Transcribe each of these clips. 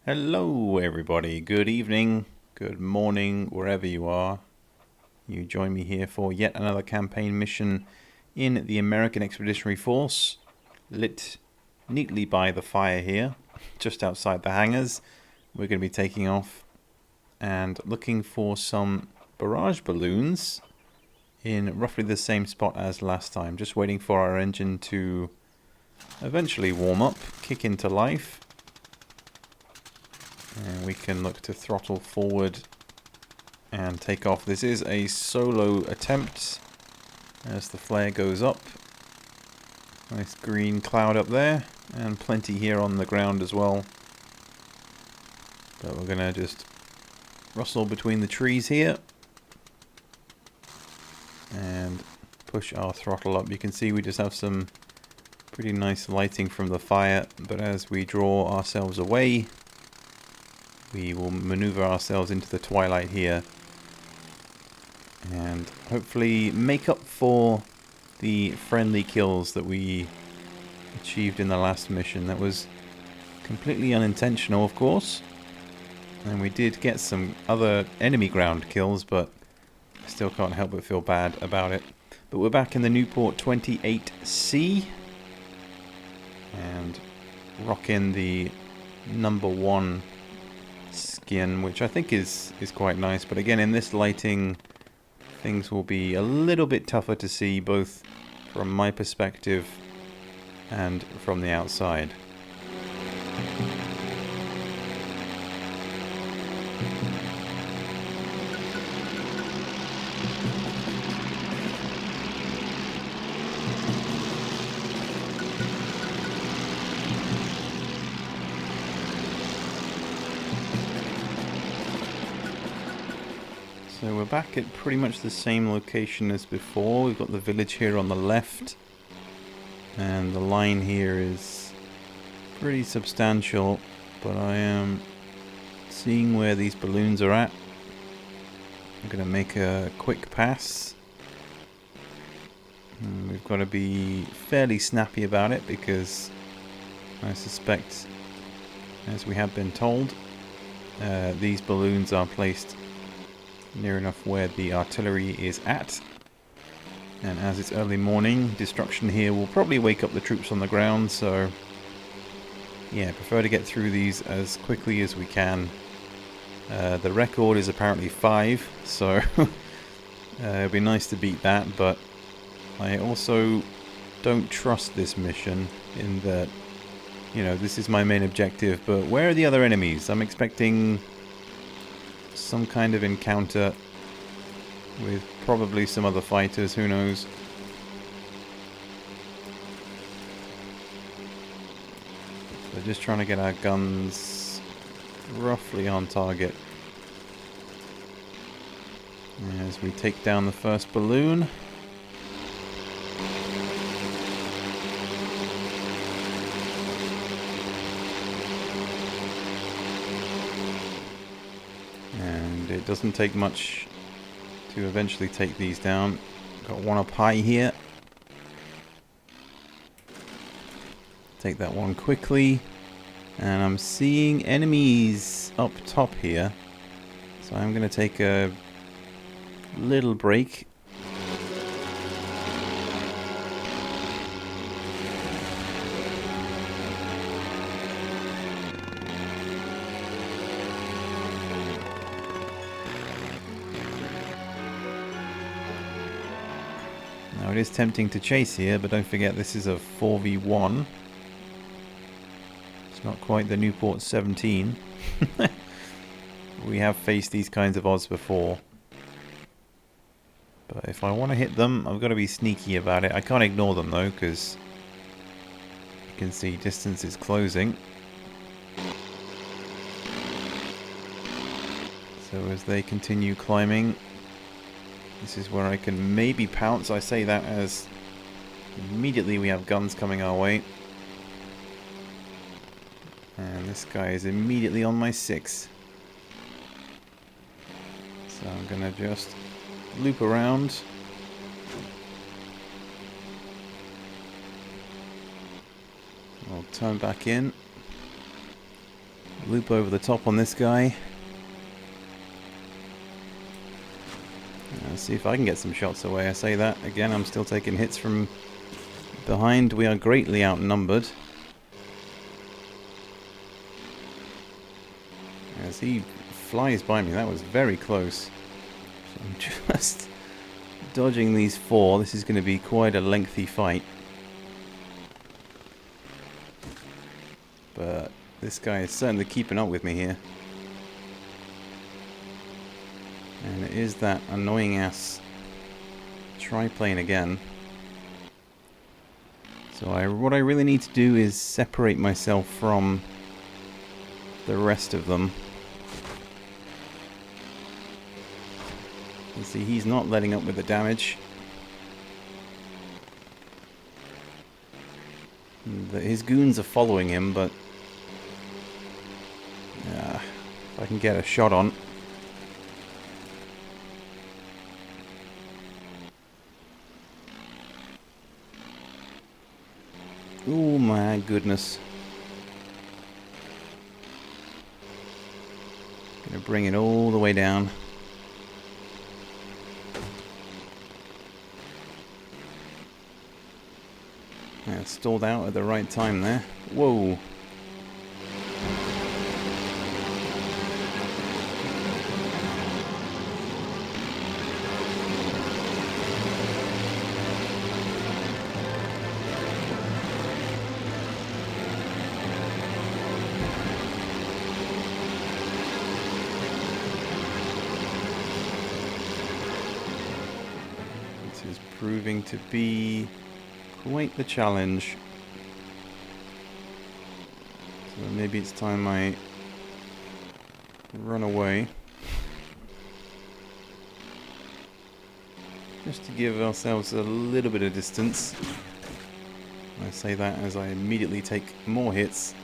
Hello everybody, good evening, good morning, wherever you are. You join me here for yet another campaign mission in the American Expeditionary Force, lit neatly by the fire here, just outside the hangars. We're going to be taking off and looking for some barrage balloons in roughly the same spot as last time. Just waiting for our engine to eventually warm up, kick into life. And we can look to throttle forward and take off. This is a solo attempt as the flare goes up. Nice green cloud up there and plenty here on the ground as well. But we're going to just rustle between the trees here and push our throttle up. You can see we just have some pretty nice lighting from the fire, but as we draw ourselves away, we will maneuver ourselves into the twilight here and hopefully make up for the friendly kills that we achieved in the last mission. That was completely unintentional, of course, and we did get some other enemy ground kills, but I still can't help but feel bad about it. But we're back in the Newport 28C and rocking the #1 skin, which I think is quite nice, but again in this lighting things will be a little bit tougher to see, both from my perspective and from the outside. So we're back at pretty much the same location as before. We've got the village here on the left, and the line here is pretty substantial, but I am seeing where these balloons are at. I'm going to make a quick pass. And we've got to be fairly snappy about it because I suspect, as we have been told, these balloons are placed near enough where the artillery is at, and as it's early morning, destruction here will probably wake up the troops on the ground, so yeah, prefer to get through these as quickly as we can. The record is apparently 5, so it'd be nice to beat that, but I also don't trust this mission in that, you know, this is my main objective, but where are the other enemies? I'm expecting some kind of encounter with probably some other fighters, who knows. So just trying to get our guns roughly on target as we take down the first balloon. It doesn't take much to eventually take these down. Got one up high here. Take that one quickly. And I'm seeing enemies up top here. So I'm going to take a little break. Now it is tempting to chase here, but don't forget this is a 4v1. It's not quite the Newport 17. We have faced these kinds of odds before. But if I want to hit them, I've got to be sneaky about it. I can't ignore them though, because you can see distance is closing. So as they continue climbing, this is where I can maybe pounce. I say that as immediately we have guns coming our way. And this guy is immediately on my 6. So I'm going to just loop around. I'll turn back in. Loop over the top on this guy. Let's see if I can get some shots away. I say that again, I'm still taking hits from behind. We are greatly outnumbered. As he flies by me, that was very close. So I'm just dodging these four. This is going to be quite a lengthy fight. But this guy is certainly keeping up with me here. And it is that annoying ass triplane again. So what I really need to do is separate myself from the rest of them. You see, he's not letting up with the damage. His goons are following him, but if I can get a shot on. Oh my goodness. Gonna bring it all the way down. Yeah, stalled out at the right time there. Whoa. This is proving to be quite the challenge. So maybe it's time I run away. Just to give ourselves a little bit of distance. I say that as I immediately take more hits.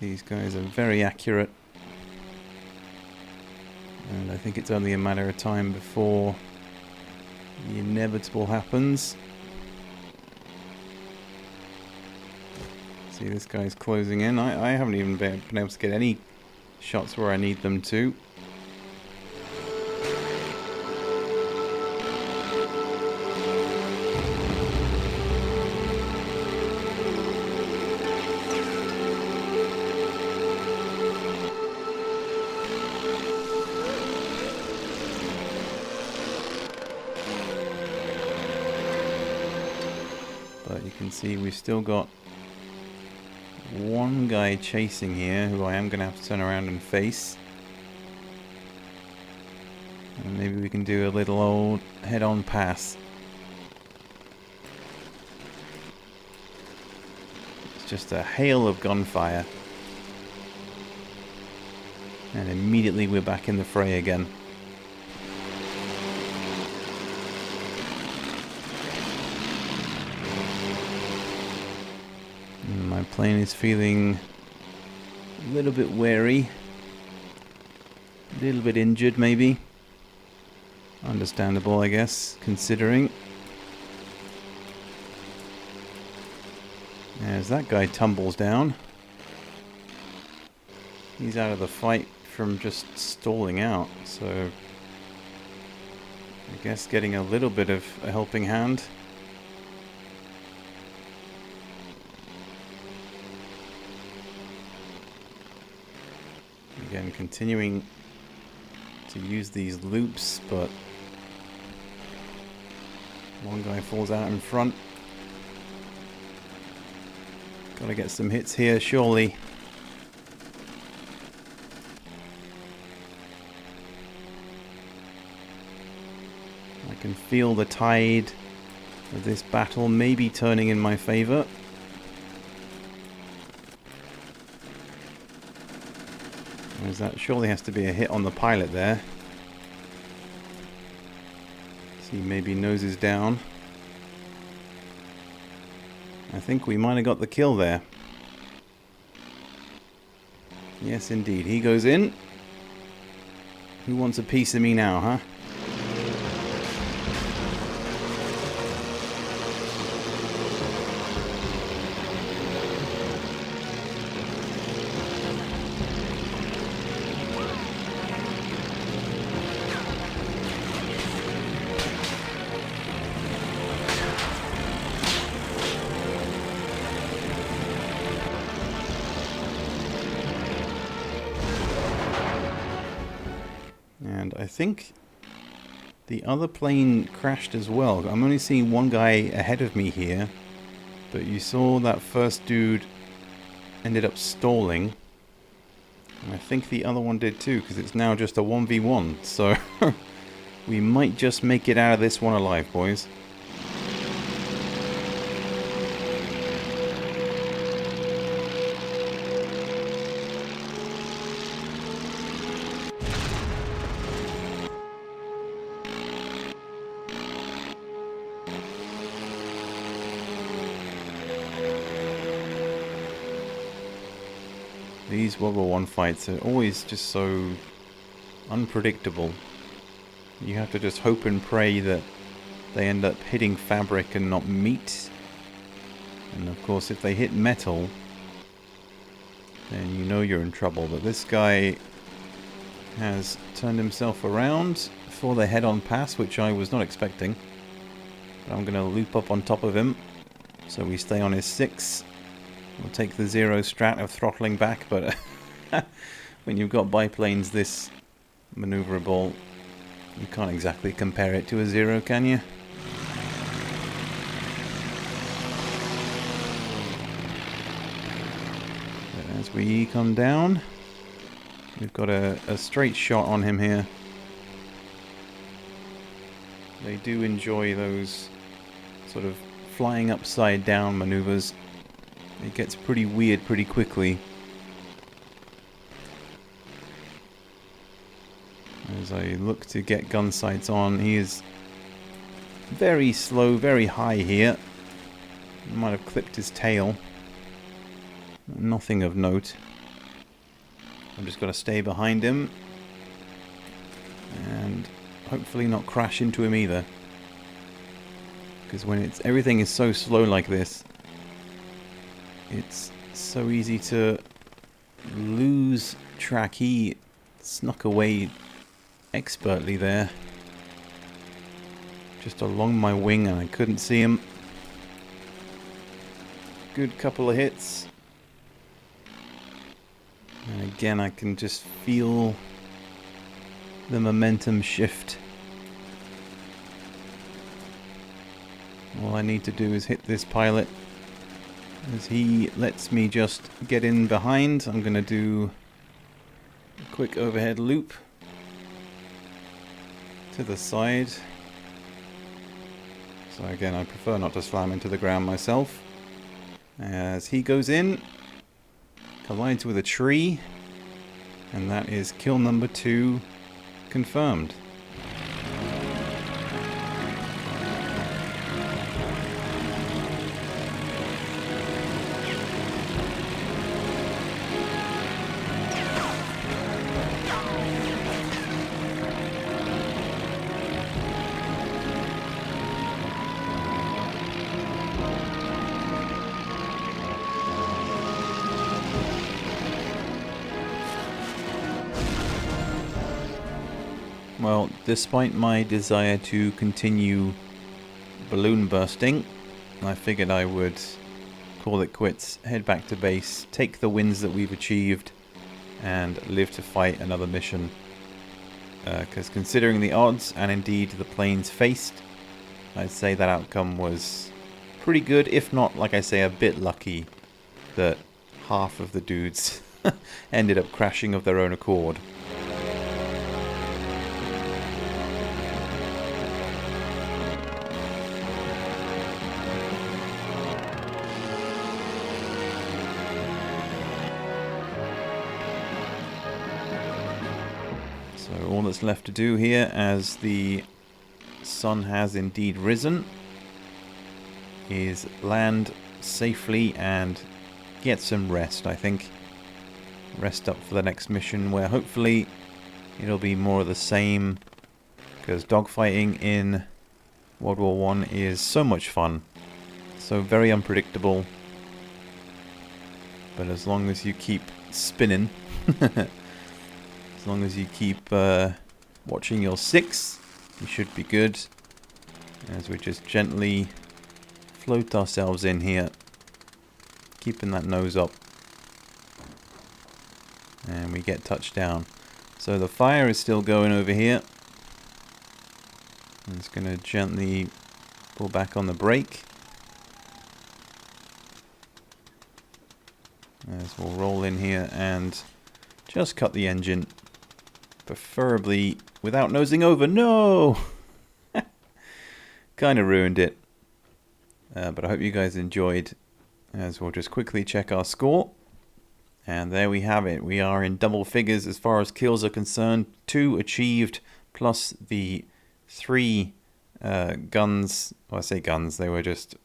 These guys are very accurate. And I think it's only a matter of time before the inevitable happens. See, this guy's closing in. I haven't even been able to get any shots where I need them to. But you can see we've still got one guy chasing here who I am going to have to turn around and face. And maybe we can do a little old head-on pass. It's just a hail of gunfire. And immediately we're back in the fray again. My plane is feeling a little bit wary, a little bit injured maybe. Understandable, I guess, considering. As that guy tumbles down. He's out of the fight from just stalling out, so I guess getting a little bit of a helping hand. Again, continuing to use these loops, but one guy falls out in front. Gotta get some hits here, surely. I can feel the tide of this battle maybe turning in my favor. That surely has to be a hit on the pilot there. See, maybe noses down. I think we might have got the kill there. Yes, indeed. He goes in. Who wants a piece of me now, huh? And I think the other plane crashed as well. I'm only seeing one guy ahead of me here, but you saw that first dude ended up stalling. And I think the other one did too, because it's now just a 1v1. So we might just make it out of this one alive, boys. These World War I fights are always just so unpredictable. You have to just hope and pray that they end up hitting fabric and not meat. And of course, if they hit metal, then you know you're in trouble. But this guy has turned himself around for the head-on pass, which I was not expecting. But I'm going to loop up on top of him, so we stay on his 6. We'll take the 0 strat of throttling back, but when you've got biplanes this maneuverable, you can't exactly compare it to a 0, can you? But as we come down, we've got a straight shot on him here. They do enjoy those sort of flying upside down maneuvers. It gets pretty weird pretty quickly. As I look to get gun sights on, he is very slow, very high here. Might have clipped his tail. Nothing of note. I'm just got to stay behind him. And hopefully not crash into him either. Because when everything is so slow like this, it's so easy to lose track. He snuck away expertly there. Just along my wing and I couldn't see him. Good couple of hits. And again I can just feel the momentum shift. All I need to do is hit this pilot. As he lets me just get in behind, I'm going to do a quick overhead loop to the side. So again, I prefer not to slam into the ground myself. As he goes in, collides with a tree, and that is kill number 2 confirmed. Well, despite my desire to continue balloon bursting, I figured I would call it quits, head back to base, take the wins that we've achieved, and live to fight another mission. Because considering the odds, and indeed the planes faced, I'd say that outcome was pretty good, if not, like I say, a bit lucky that half of the dudes ended up crashing of their own accord. So all that's left to do here, as the sun has indeed risen, is land safely and get some rest, I think. Rest up for the next mission, where hopefully it'll be more of the same, because dogfighting in World War I is so much fun, so very unpredictable, but as long as you keep spinning, as long as you keep watching your 6, you should be good. As we just gently float ourselves in here, keeping that nose up, and we get touchdown. So the fire is still going over here. I'm just going to gently pull back on the brake. As we'll roll in here and just cut the engine. Preferably without nosing over. No! Kind of ruined it. But I hope you guys enjoyed. As we'll just quickly check our score. And there we have it. We are in double figures as far as kills are concerned. 2 achieved plus the 3 guns. Well, I say guns, they were just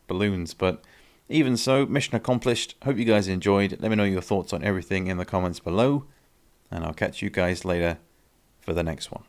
balloons. But even so, mission accomplished. Hope you guys enjoyed. Let me know your thoughts on everything in the comments below. And I'll catch you guys later for the next one.